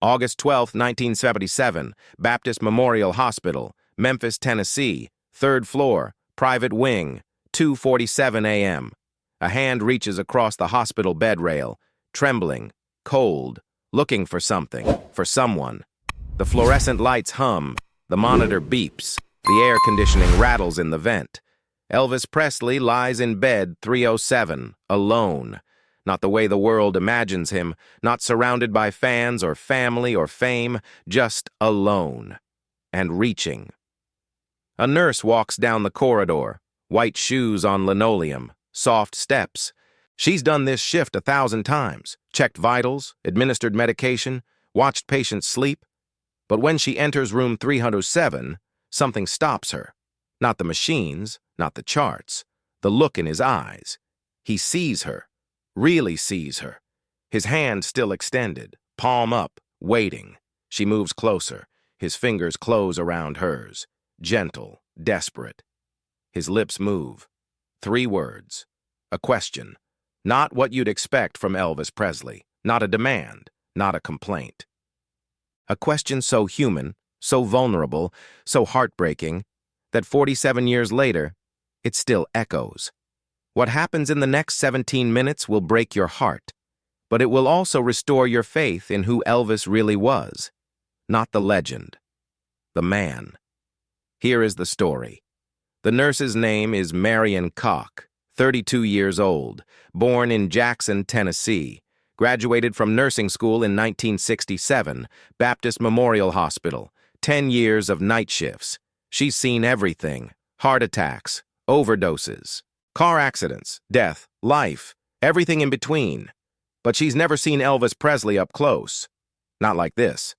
August 12, 1977, Baptist Memorial Hospital, Memphis, Tennessee, 3rd floor, private wing, 2:47 a.m. A hand reaches across the hospital bed rail, trembling, cold, looking for something, for someone. The fluorescent lights hum, the monitor beeps, the air conditioning rattles in the vent. Elvis Presley lies in bed 307, alone. Not the way the world imagines him, not surrounded by fans or family or fame, just alone. And reaching. A nurse walks down the corridor, white shoes on linoleum, soft steps. She's done this shift 1,000 times, checked vitals, administered medication, watched patients sleep. But when she enters room 307, something stops her. Not the machines, not the charts, the look in his eyes. He sees her, really sees her. His hand still extended, palm up, waiting. She moves closer. His fingers close around hers, gentle, desperate. His lips move. 3 words. A question. Not what you'd expect from Elvis Presley. Not a demand, not a complaint. A question so human, so vulnerable, so heartbreaking, that 47 years later, it still echoes. What happens in the next 17 minutes will break your heart, but it will also restore your faith in who Elvis really was. Not the legend, the man. Here is the story. The nurse's name is Marion Koch, 32 years old, born in Jackson, Tennessee, graduated from nursing school in 1967, Baptist Memorial Hospital, 10 years of night shifts. She's seen everything: heart attacks, overdoses, car accidents, death, life, everything in between. But she's never seen Elvis Presley up close. Not like this.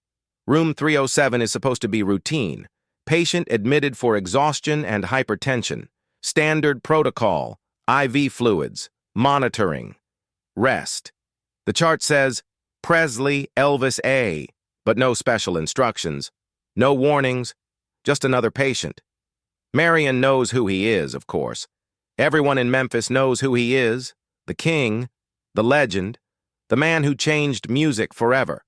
Room 307 is supposed to be routine. Patient admitted for exhaustion and hypertension. Standard protocol. IV fluids. Monitoring. Rest. The chart says, Presley, Elvis A., but no special instructions. No warnings. Just another patient. Marion knows who he is, of course. Everyone in Memphis knows who he is. The king. The legend. The man who changed music forever.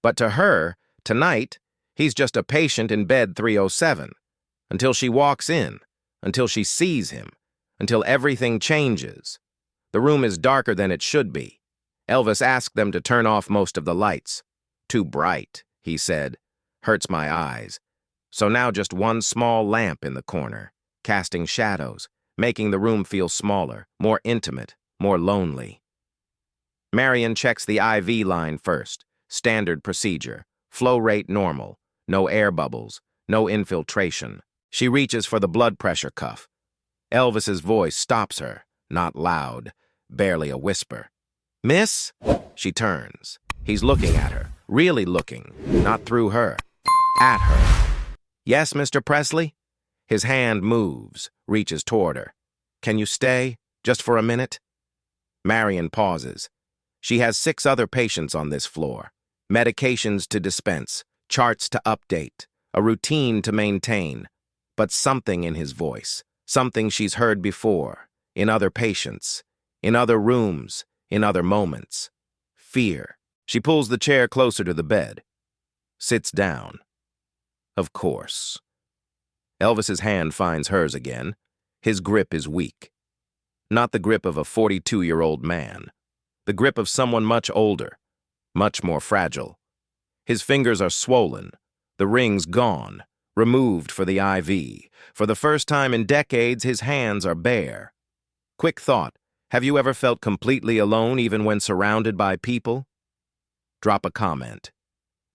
But to her, tonight, he's just a patient in bed 307. Until she walks in. Until she sees him. Until everything changes. The room is darker than it should be. Elvis asked them to turn off most of the lights. Too bright, he said. Hurts my eyes. So now just one small lamp in the corner, casting shadows, making the room feel smaller, more intimate, more lonely. Marion checks the IV line first. Standard procedure. Flow rate normal. No air bubbles. No infiltration. She reaches for the blood pressure cuff. Elvis's voice stops her, not loud, barely a whisper. Miss? She turns. He's looking at her, really looking, not through her, at her. Yes, Mr. Presley? His hand moves, reaches toward her. Can you stay, just for a minute? Marion pauses. She has 6 other patients on this floor. Medications to dispense, charts to update, a routine to maintain. But something in his voice, something she's heard before, in other patients, in other rooms, in other moments. Fear. She pulls the chair closer to the bed. Sits down. Of course. Elvis's hand finds hers again. His grip is weak. Not the grip of a 42-year-old man. The grip of someone much older, much more fragile. His fingers are swollen, the rings gone, removed for the IV. For the first time in decades, his hands are bare. Quick thought. Have you ever felt completely alone even when surrounded by people? Drop a comment.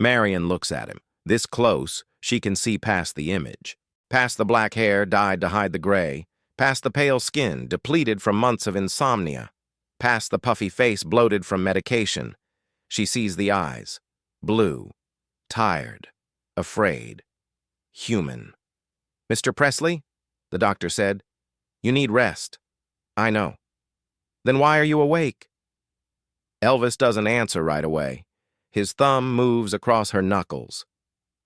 Marion looks at him. This close, she can see past the image. Past the black hair dyed to hide the gray. Past the pale skin, depleted from months of insomnia. Past the puffy face bloated from medication. She sees the eyes. Blue. Tired. Afraid. Human. Mr. Presley? The doctor said. You need rest. I know. Then why are you awake? Elvis doesn't answer right away. His thumb moves across her knuckles.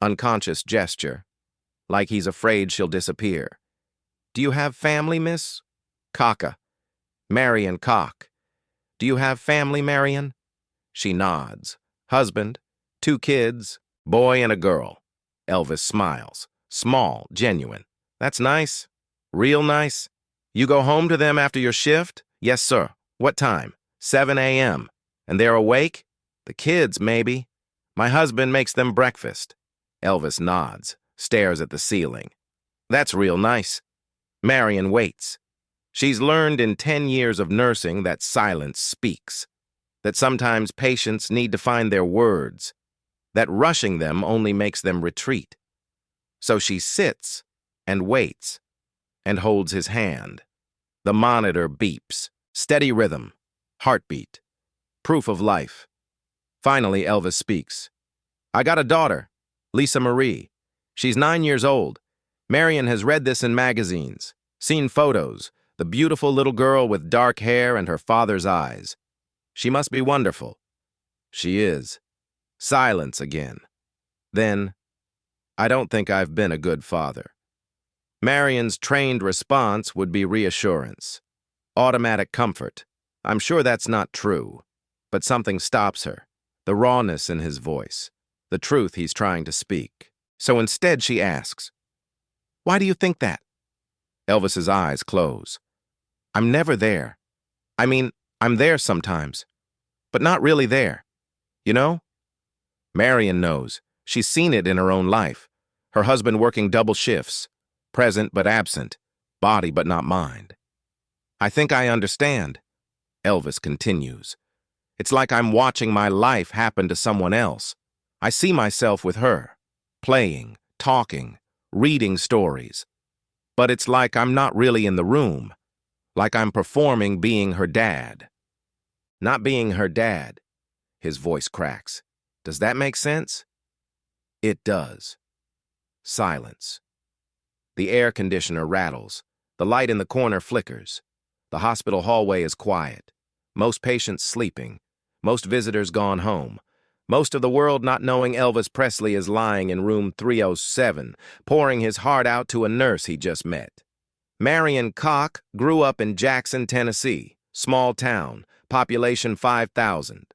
Unconscious gesture. Like he's afraid she'll disappear. Do you have family, miss? Kaka. Marion Koch. Do you have family, Marion? She nods. Husband? 2 kids, boy and a girl. Elvis smiles. Small, genuine. That's nice. Real nice. You go home to them after your shift? Yes, sir. What time? 7 a.m. And they're awake? The kids, maybe. My husband makes them breakfast. Elvis nods, stares at the ceiling. That's real nice. Marion waits. She's learned in 10 years of nursing that silence speaks, that sometimes patients need to find their words, that rushing them only makes them retreat. So she sits and waits and holds his hand. The monitor beeps. Steady rhythm. Heartbeat. Proof of life. Finally, Elvis speaks. I got a daughter, Lisa Marie. She's 9 years old. Marion has read this in magazines, seen photos, the beautiful little girl with dark hair and her father's eyes. She must be wonderful. She is. Silence again. Then, I don't think I've been a good father. Marion's trained response would be reassurance. Automatic comfort. I'm sure that's not true, but something stops her. The rawness in his voice. The truth he's trying to speak. So instead she asks, why do you think that? Elvis's eyes close. I'm never there. I mean, I'm there sometimes, but not really there. You know? Marion knows. She's seen it in her own life. Her husband working double shifts, present but absent, body but not mind. I think I understand, Elvis continues. It's like I'm watching my life happen to someone else. I see myself with her, playing, talking, reading stories. But it's like I'm not really in the room, like I'm performing being her dad. Not being her dad, his voice cracks. Does that make sense? It does. Silence. The air conditioner rattles. The light in the corner flickers. The hospital hallway is quiet. Most patients sleeping. Most visitors gone home. Most of the world not knowing Elvis Presley is lying in room 307, pouring his heart out to a nurse he just met. Marion Koch grew up in Jackson, Tennessee, small town, population 5,000.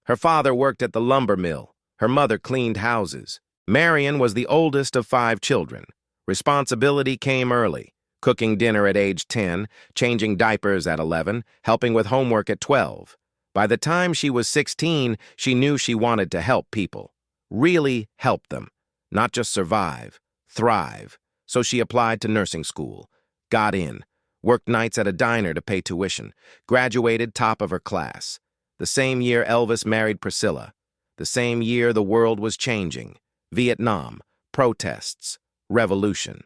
Her father worked at the lumber mill. Her mother cleaned houses. Marion was the oldest of 5 children. Responsibility came early, cooking dinner at age 10, changing diapers at 11, helping with homework at 12. By the time she was 16, she knew she wanted to help people. Really help them. Not just survive, thrive. So she applied to nursing school, got in, worked nights at a diner to pay tuition, graduated top of her class. The same year Elvis married Priscilla. The same year the world was changing. Vietnam, protests, revolution.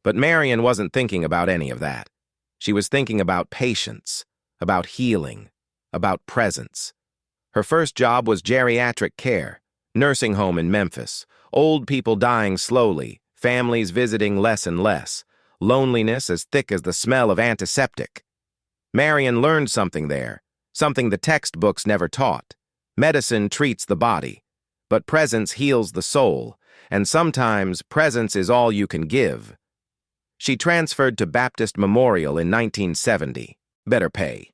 But Marion wasn't thinking about any of that. She was thinking about patience, about healing, about presence. Her first job was geriatric care, nursing home in Memphis, old people dying slowly, families visiting less and less, loneliness as thick as the smell of antiseptic. Marion learned something there, something the textbooks never taught. Medicine treats the body, but presence heals the soul, and sometimes presence is all you can give. She transferred to Baptist Memorial in 1970. Better pay.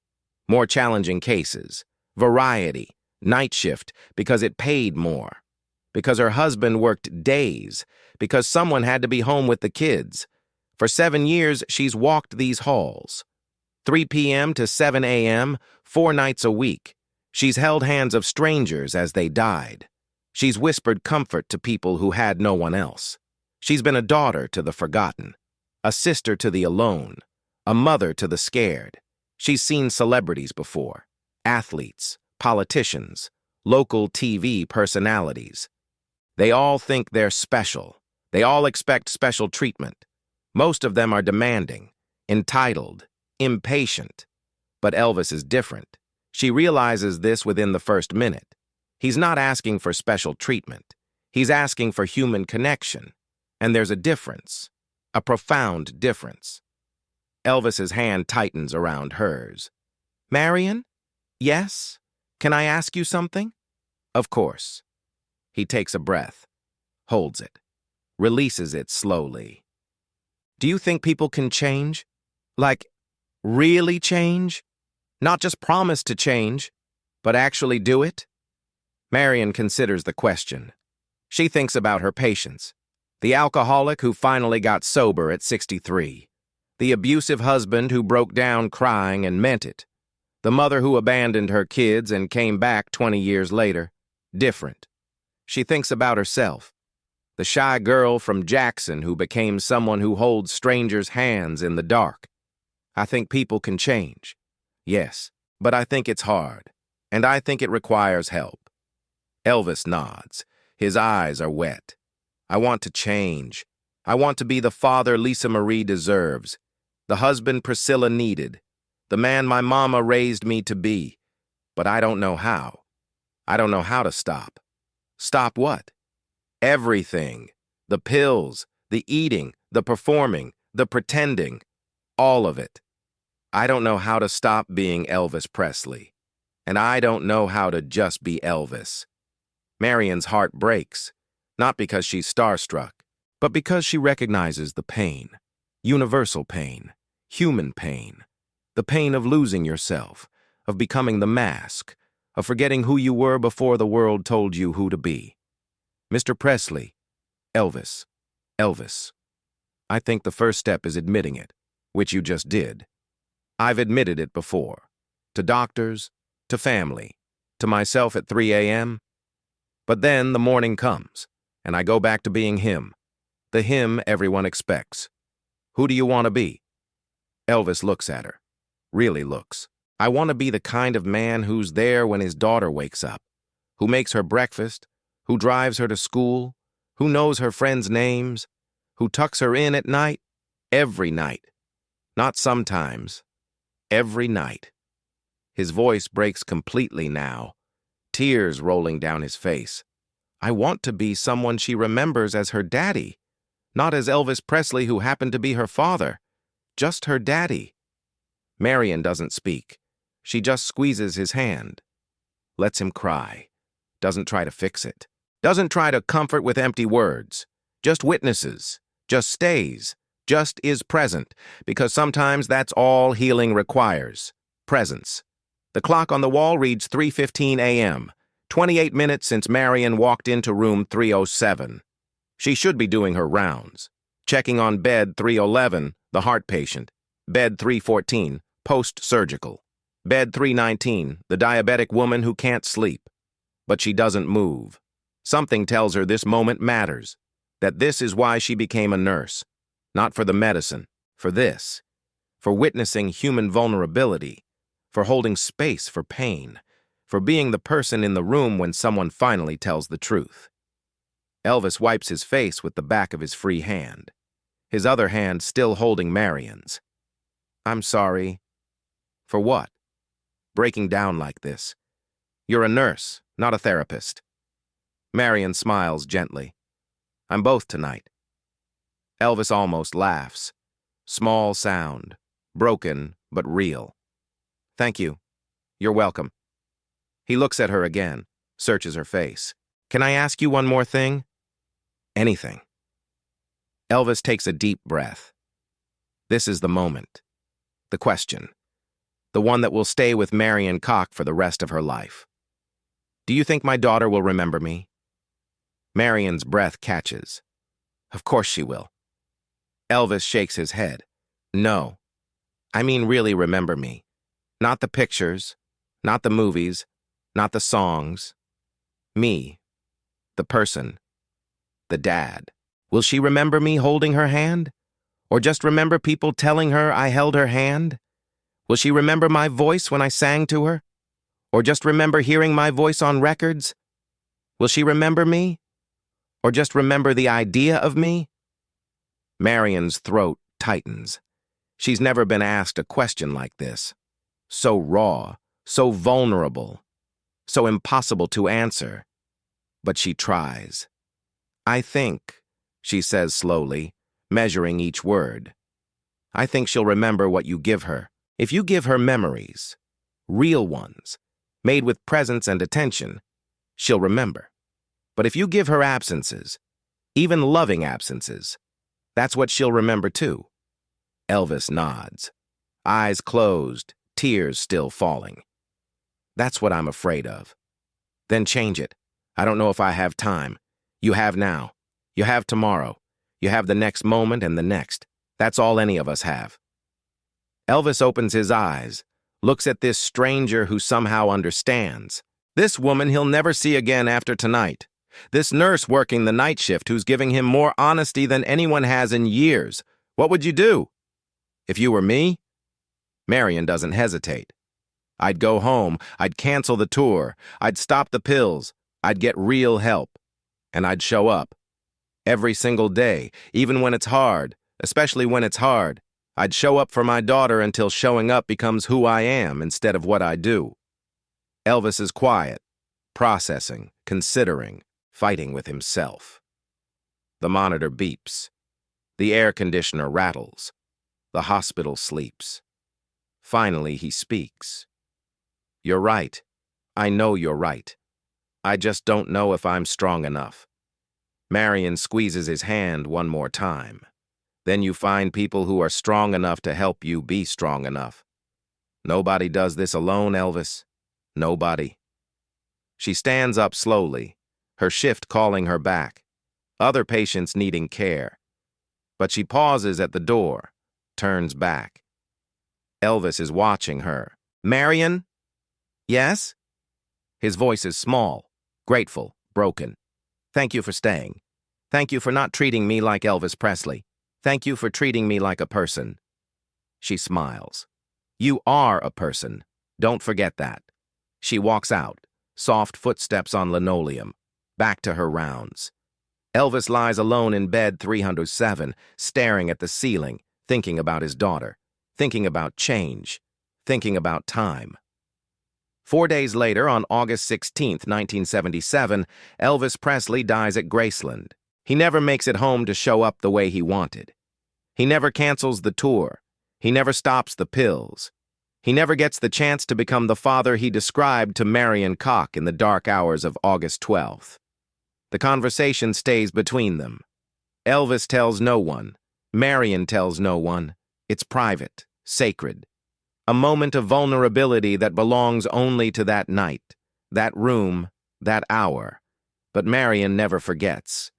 More challenging cases. Variety. Night shift because it paid more. Because her husband worked days. Because someone had to be home with the kids. For 7 years, she's walked these halls. 3 p.m. to 7 a.m., 4 nights a week. She's held hands of strangers as they died. She's whispered comfort to people who had no one else. She's been a daughter to the forgotten, a sister to the alone, a mother to the scared. She's seen celebrities before, athletes, politicians, local TV personalities. They all think they're special. They all expect special treatment. Most of them are demanding, entitled, impatient. But Elvis is different. She realizes this within the first minute. He's not asking for special treatment. He's asking for human connection. And there's a difference, a profound difference. Elvis's hand tightens around hers. Marion? Yes? Can I ask you something? Of course. He takes a breath, holds it, releases it slowly. Do you think people can change? Like, really change? Not just promise to change, but actually do it? Marion considers the question. She thinks about her patients. The alcoholic who finally got sober at 63. The abusive husband who broke down crying and meant it. The mother who abandoned her kids and came back 20 years later. Different. She thinks about herself. The shy girl from Jackson who became someone who holds strangers' hands in the dark. I think people can change. Yes, but I think it's hard. And I think it requires help. Elvis nods. His eyes are wet. I want to change. I want to be the father Lisa Marie deserves. The husband Priscilla needed. The man my mama raised me to be. But I don't know how. I don't know how to stop. Stop what? Everything. The pills, the eating, the performing, the pretending. All of it. I don't know how to stop being Elvis Presley. And I don't know how to just be Elvis. Marion's heart breaks, not because she's starstruck, but because she recognizes the pain. Universal pain. Human pain. The pain of losing yourself, of becoming the mask, of forgetting who you were before the world told you who to be. Mr. Presley, Elvis, Elvis. I think the first step is admitting it, which you just did. I've admitted it before, to doctors, to family, to myself at 3 a.m. But then the morning comes, and I go back to being him, the him everyone expects. Who do you want to be? Elvis looks at her, really looks. I want to be the kind of man who's there when his daughter wakes up, who makes her breakfast, who drives her to school, who knows her friends' names, who tucks her in at night, every night. Not sometimes, every night. His voice breaks completely now, tears rolling down his face. I want to be someone she remembers as her daddy, not as Elvis Presley who happened to be her father, just her daddy. Marion doesn't speak. She just squeezes his hand, lets him cry, doesn't try to fix it, doesn't try to comfort with empty words, just witnesses, just stays, just is present, because sometimes that's all healing requires, presence. The clock on the wall reads 3:15 a.m., 28 minutes since Marion walked into room 307. She should be doing her rounds, checking on bed 311, the heart patient, bed 314, post-surgical, bed 319, the diabetic woman who can't sleep. But she doesn't move. Something tells her this moment matters, that this is why she became a nurse, not for the medicine, for this, for witnessing human vulnerability, for holding space for pain, for being the person in the room when someone finally tells the truth. Elvis wipes his face with the back of his free hand, his other hand still holding Marion's. I'm sorry. For what? Breaking down like this. You're a nurse, not a therapist. Marion smiles gently. I'm both tonight. Elvis almost laughs. Small sound, broken but real. Thank you. You're welcome. He looks at her again, searches her face. Can I ask you one more thing? Anything. Elvis takes a deep breath. This is the moment. The question. The one that will stay with Marion Cock for the rest of her life. Do you think my daughter will remember me? Marion's breath catches. Of course she will. Elvis shakes his head. No. I mean really remember me. Not the pictures, not the movies, not the songs. Me. The person. The dad. Will she remember me holding her hand? Or just remember people telling her I held her hand? Will she remember my voice when I sang to her? Or just remember hearing my voice on records? Will she remember me? Or just remember the idea of me? Marion's throat tightens. She's never been asked a question like this. So raw, so vulnerable, so impossible to answer. But she tries. I think, she says slowly, measuring each word. I think she'll remember what you give her. If you give her memories, real ones, made with presence and attention, she'll remember. But if you give her absences, even loving absences, that's what she'll remember too. Elvis nods, eyes closed, tears still falling. That's what I'm afraid of. Then change it. I don't know if I have time. You have now. You have tomorrow. You have the next moment and the next. That's all any of us have. Elvis opens his eyes, looks at this stranger who somehow understands. This woman he'll never see again after tonight. This nurse working the night shift who's giving him more honesty than anyone has in years. What would you do? If you were me? Marion doesn't hesitate. I'd go home, I'd cancel the tour, I'd stop the pills, I'd get real help. And I'd show up. Every single day, even when it's hard, especially when it's hard, I'd show up for my daughter until showing up becomes who I am instead of what I do. Elvis is quiet, processing, considering, fighting with himself. The monitor beeps. The air conditioner rattles. The hospital sleeps. Finally, he speaks. You're right. I know you're right. I just don't know if I'm strong enough. Marion squeezes his hand one more time. Then you find people who are strong enough to help you be strong enough. Nobody does this alone, Elvis. Nobody. She stands up slowly, her shift calling her back, other patients needing care. But she pauses at the door, turns back. Elvis is watching her. Marion? Yes? His voice is small, grateful, broken. Thank you for staying. Thank you for not treating me like Elvis Presley. Thank you for treating me like a person. She smiles. You are a person. Don't forget that. She walks out, soft footsteps on linoleum, back to her rounds. Elvis lies alone in bed 307, staring at the ceiling, thinking about his daughter, thinking about change, thinking about time. 4 days later, on August 16, 1977, Elvis Presley dies at Graceland. He never makes it home to show up the way he wanted. He never cancels the tour. He never stops the pills. He never gets the chance to become the father he described to Marion Koch in the dark hours of August 12th. The conversation stays between them. Elvis tells no one. Marion tells no one. It's private, sacred. A moment of vulnerability that belongs only to that night, that room, that hour. But Marion never forgets.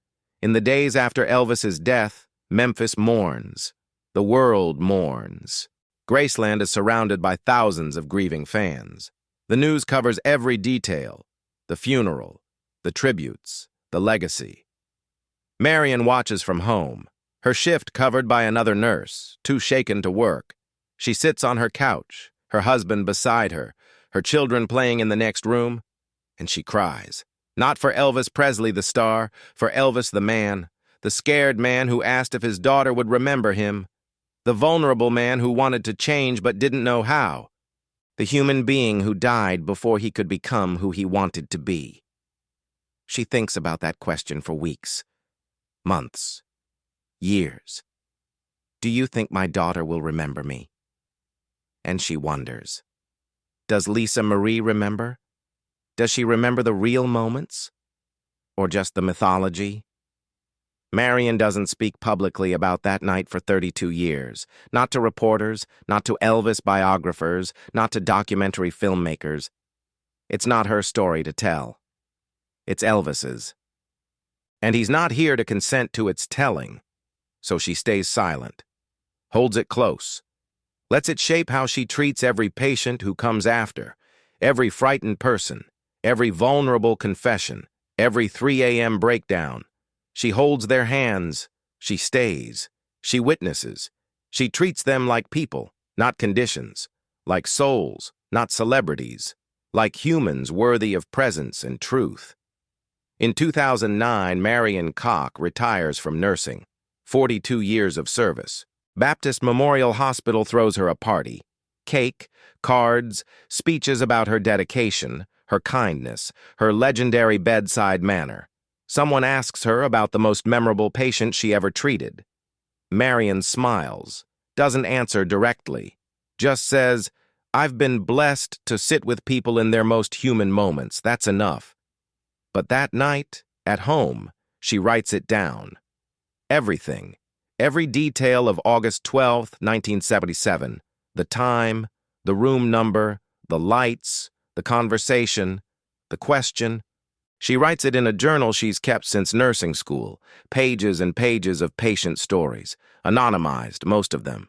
In the days after Elvis's death, Memphis mourns. The world mourns. Graceland is surrounded by thousands of grieving fans. The news covers every detail: the funeral, the tributes, the legacy. Marion watches from home, her shift covered by another nurse, too shaken to work. She sits on her couch, her husband beside her, her children playing in the next room, and she cries. Not for Elvis Presley the star, for Elvis the man, the scared man who asked if his daughter would remember him, the vulnerable man who wanted to change but didn't know how, the human being who died before he could become who he wanted to be. She thinks about that question for weeks, months, years. Do you think my daughter will remember me? And she wonders. Does Lisa Marie remember? Does she remember the real moments? Or just the mythology? Marion doesn't speak publicly about that night for 32 years. Not to reporters, not to Elvis biographers, not to documentary filmmakers. It's not her story to tell. It's Elvis's. And he's not here to consent to its telling. So she stays silent, holds it close, lets it shape how she treats every patient who comes after, every frightened person, every vulnerable confession, every 3 a.m. breakdown. She holds their hands, she stays, she witnesses. She treats them like people, not conditions, like souls, not celebrities, like humans worthy of presence and truth. In 2009, Marion Koch retires from nursing, 42 years of service. Baptist Memorial Hospital throws her a party. Cake, cards, speeches about her dedication, her kindness, her legendary bedside manner. Someone asks her about the most memorable patient she ever treated. Marion smiles, doesn't answer directly, just says, I've been blessed to sit with people in their most human moments, that's enough. But that night, at home, she writes it down. Everything, every detail of August 12, 1977, the time, the room number, the lights, the conversation, the question. She writes it in a journal she's kept since nursing school, pages and pages of patient stories, anonymized, most of them.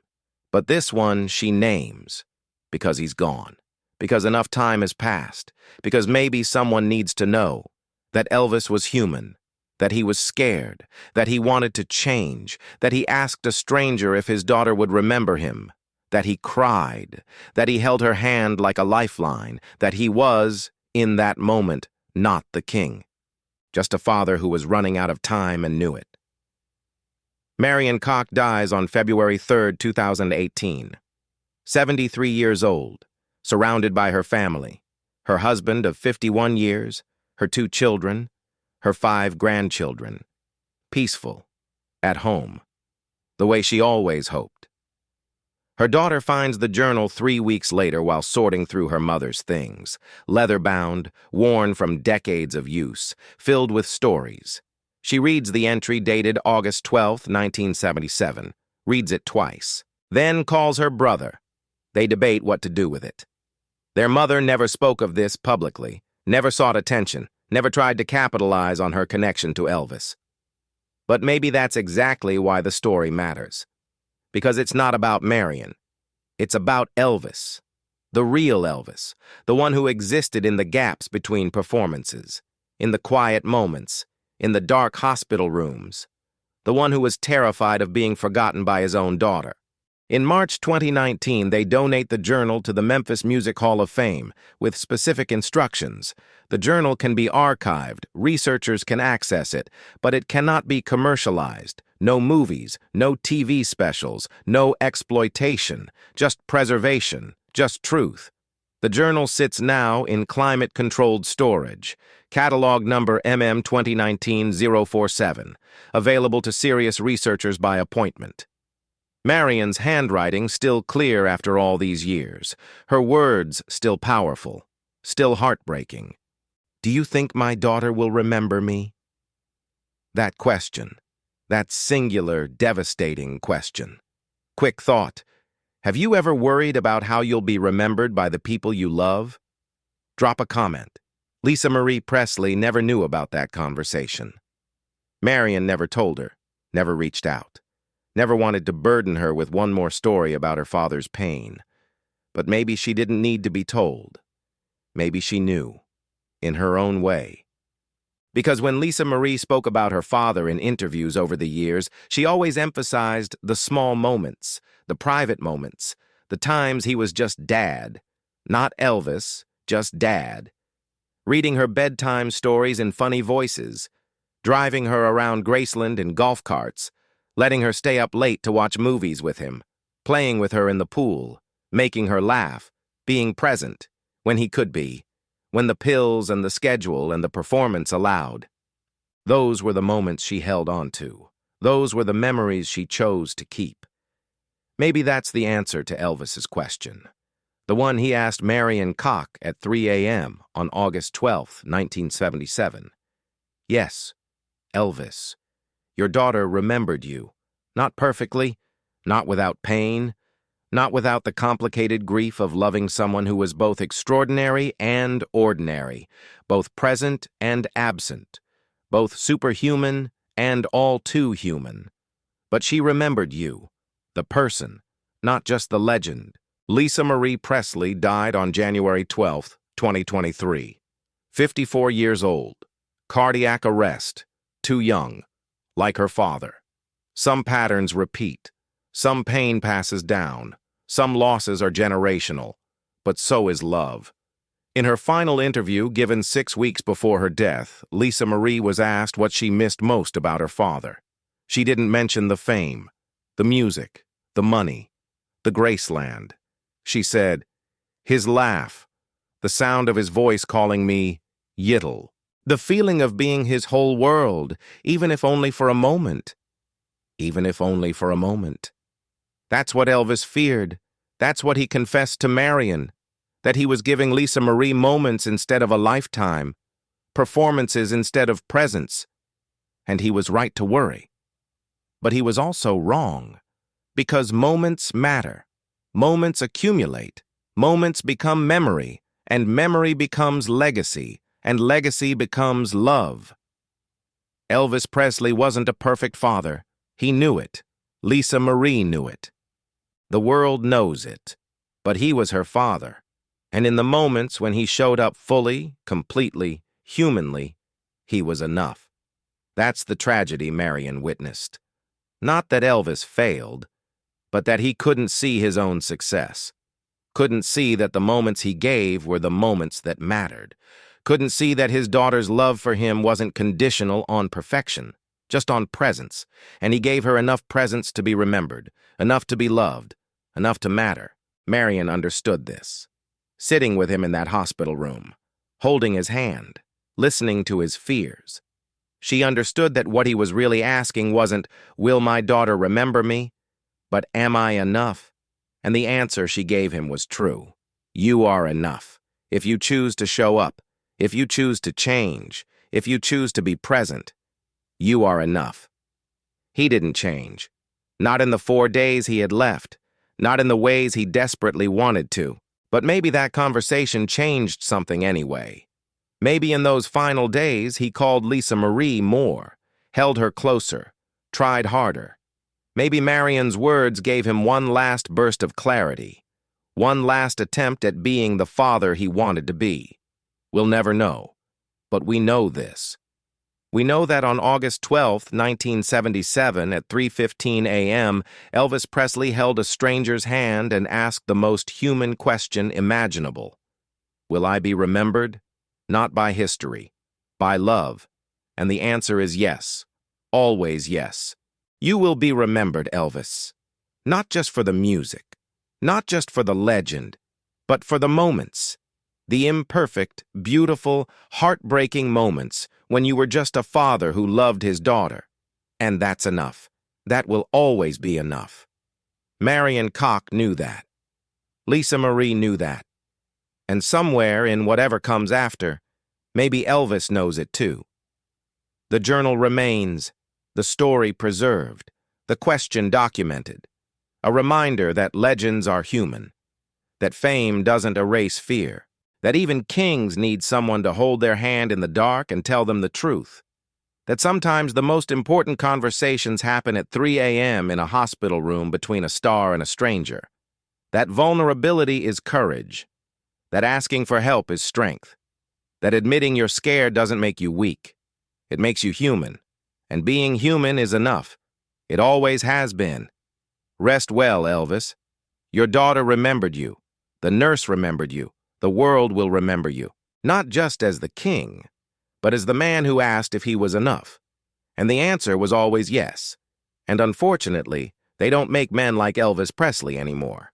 But this one she names, because he's gone, because enough time has passed, because maybe someone needs to know that Elvis was human, that he was scared, that he wanted to change, that he asked a stranger if his daughter would remember him, that he cried, that he held her hand like a lifeline, that he was, in that moment, not the king, just a father who was running out of time and knew it. Marion Koch dies on February 3, 2018, 73 years old, surrounded by her family, her husband of 51 years, her 2 children, her 5 grandchildren, peaceful, at home, the way she always hoped. Her daughter finds the journal 3 weeks later while sorting through her mother's things, leather-bound, worn from decades of use, filled with stories. She reads the entry dated August 12, 1977, reads it twice, then calls her brother. They debate what to do with it. Their mother never spoke of this publicly, never sought attention, never tried to capitalize on her connection to Elvis. But maybe that's exactly why the story matters. Because it's not about Marion. It's about Elvis. The real Elvis. The one who existed in the gaps between performances. In the quiet moments. In the dark hospital rooms. The one who was terrified of being forgotten by his own daughter. In March 2019, they donate the journal to the Memphis Music Hall of Fame with specific instructions. The journal can be archived, researchers can access it, but it cannot be commercialized. No movies, no TV specials, no exploitation, just preservation, just truth. The journal sits now in climate-controlled storage. Catalog number MM 2019-047, available to serious researchers by appointment. Marion's handwriting still clear after all these years, her words still powerful, still heartbreaking. Do you think my daughter will remember me? That question, that singular, devastating question. Quick thought, have you ever worried about how you'll be remembered by the people you love? Drop a comment. Lisa Marie Presley never knew about that conversation. Marion never told her, never reached out. Never wanted to burden her with one more story about her father's pain. But maybe she didn't need to be told. Maybe she knew, in her own way. Because when Lisa Marie spoke about her father in interviews over the years, she always emphasized the small moments, the private moments, the times he was just dad. Not Elvis, just dad. Reading her bedtime stories in funny voices, driving her around Graceland in golf carts, letting her stay up late to watch movies with him, playing with her in the pool, making her laugh, being present, when he could be, when the pills and the schedule and the performance allowed. Those were the moments she held on to. Those were the memories she chose to keep. Maybe that's the answer to Elvis's question. The one he asked Marion Koch at 3 a.m. on August 12, 1977. Yes, Elvis. Your daughter remembered you, not perfectly, not without pain, not without the complicated grief of loving someone who was both extraordinary and ordinary, both present and absent, both superhuman and all too human. But she remembered you, the person, not just the legend. Lisa Marie Presley died on January 12, 2023. 54 years old. Cardiac arrest. Too young. Like her father. Some patterns repeat. Some pain passes down. Some losses are generational. But so is love. In her final interview, given 6 weeks before her death, Lisa Marie was asked what she missed most about her father. She didn't mention the fame, the music, the money, the Graceland. She said, his laugh, the sound of his voice calling me Yittle. The feeling of being his whole world, even if only for a moment. Even if only for a moment. That's what Elvis feared. That's what he confessed to Marion. That he was giving Lisa Marie moments instead of a lifetime. Performances instead of presence. And he was right to worry. But he was also wrong. Because moments matter. Moments accumulate. Moments become memory. And memory becomes legacy. and legacy becomes love. Elvis Presley wasn't a perfect father. He knew it. Lisa Marie knew it. The world knows it. But he was her father. And in the moments when he showed up fully, completely, humanly, he was enough. That's the tragedy Marion witnessed. Not that Elvis failed, but that he couldn't see his own success. Couldn't see that the moments he gave were the moments that mattered. Couldn't see that his daughter's love for him wasn't conditional on perfection, just on presence, and he gave her enough presence to be remembered, enough to be loved, enough to matter. Marion understood this. Sitting with him in that hospital room, holding his hand, listening to his fears. She understood that what he was really asking wasn't, "Will my daughter remember me?" but "Am I enough?" And the answer she gave him was true. You are enough. If you choose to show up, if you choose to change, if you choose to be present, you are enough. He didn't change. Not in the 4 days he had left. Not in the ways he desperately wanted to. But maybe that conversation changed something anyway. Maybe in those final days he called Lisa Marie more, held her closer, tried harder. Maybe Marion's words gave him one last burst of clarity, one last attempt at being the father he wanted to be. We'll never know, but we know this. We know that on August 12, 1977, at 3:15 a.m., Elvis Presley held a stranger's hand and asked the most human question imaginable. Will I be remembered? Not by history, by love. And the answer is yes, always yes. You will be remembered, Elvis. Not just for the music, not just for the legend, but for the moments. The imperfect, beautiful, heartbreaking moments when you were just a father who loved his daughter. And that's enough. That will always be enough. Marion Koch knew that. Lisa Marie knew that. And somewhere in whatever comes after, maybe Elvis knows it too. The journal remains, the story preserved, the question documented. A reminder that legends are human, that fame doesn't erase fear, that even kings need someone to hold their hand in the dark and tell them the truth, that sometimes the most important conversations happen at 3 a.m. in a hospital room between a star and a stranger, that vulnerability is courage, that asking for help is strength, that admitting you're scared doesn't make you weak. It makes you human, and being human is enough. It always has been. Rest well, Elvis. Your daughter remembered you. The nurse remembered you. The world will remember you, not just as the king, but as the man who asked if he was enough. And the answer was always yes. And unfortunately, they don't make men like Elvis Presley anymore.